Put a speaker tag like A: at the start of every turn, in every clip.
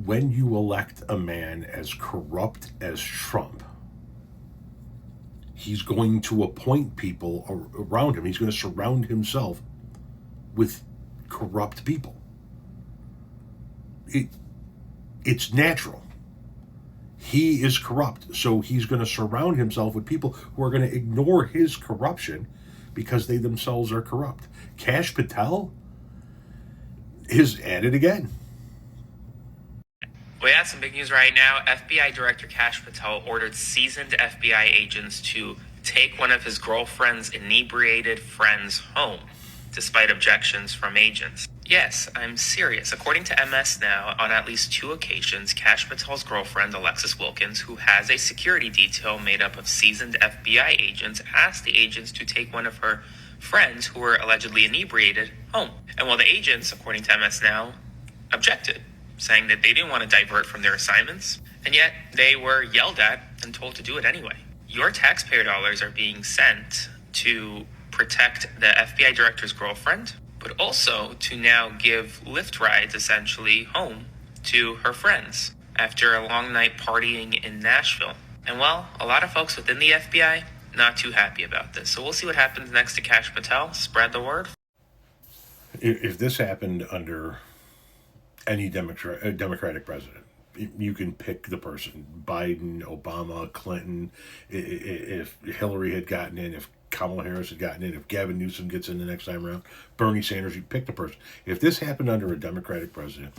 A: when you elect a man as corrupt as Trump, he's going to appoint people around him. He's going to surround himself with corrupt people. It's natural. He is corrupt, so he's going to surround himself with people who are going to ignore his corruption because they themselves are corrupt. Kash Patel is at it again.
B: We have some big news right now. FBI Director Kash Patel ordered seasoned FBI agents to take one of his girlfriend's inebriated friends home, despite objections from agents. Yes, I'm serious. According to MS Now, on at least 2 occasions, Kash Patel's girlfriend, Alexis Wilkins, who has a security detail made up of seasoned FBI agents, asked the agents to take one of her friends who were allegedly inebriated home. And while the agents, according to MS Now, objected, saying that they didn't want to divert from their assignments, and yet they were yelled at and told to do it anyway. Your taxpayer dollars are being sent to protect the FBI director's girlfriend, but also to now give Lyft rides essentially home to her friends after a long night partying in Nashville. And well, a lot of folks within the FBI not too happy about this. So we'll see what happens next to Kash Patel. Spread the word.
A: If this happened under any Democratic president, you can pick the person: Biden, Obama, Clinton. If Hillary had gotten in, if Kamala Harris had gotten in, if Gavin Newsom gets in the next time around, Bernie Sanders, you pick the person. If this happened under a Democratic president,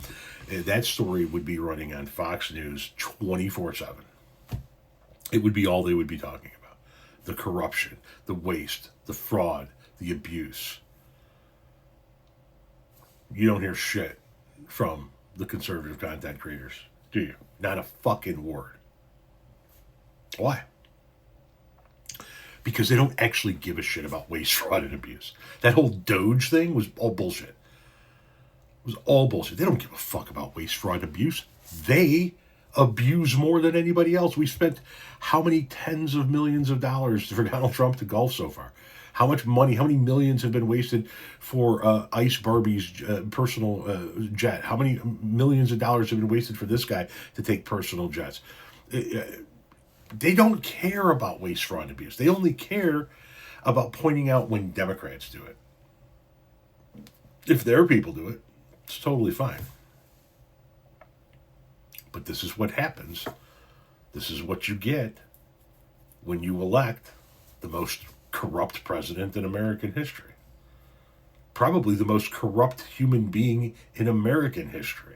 A: that story would be running on Fox News 24/7. It would be all they would be talking about. The corruption, the waste, the fraud, the abuse. You don't hear shit from the conservative content creators, do you? Not a fucking word. Why? Because they don't actually give a shit about waste, fraud, and abuse. That whole Doge thing was all bullshit. It was all bullshit. They don't give a fuck about waste, fraud, and abuse. They abuse more than anybody else. We spent how many tens of millions of dollars for Donald Trump to golf so far? How much money, how many millions have been wasted for Ice Barbie's personal jet? How many millions of dollars have been wasted for this guy to take personal jets? They don't care about waste, fraud, and abuse. They only care about pointing out when Democrats do it. If their people do it, it's totally fine. But this is what happens. This is what you get when you elect the most corrupt president in American history. Probably the most corrupt human being in American history.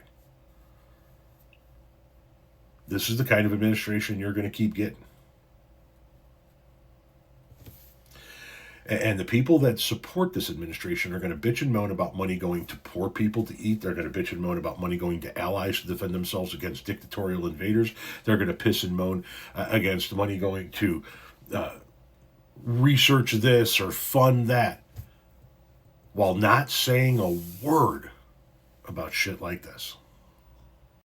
A: This is the kind of administration you're going to keep getting. And the people that support this administration are going to bitch and moan about money going to poor people to eat. They're going to bitch and moan about money going to allies to defend themselves against dictatorial invaders. They're going to piss and moan against money going to research this or fund that, while not saying a word about shit like this.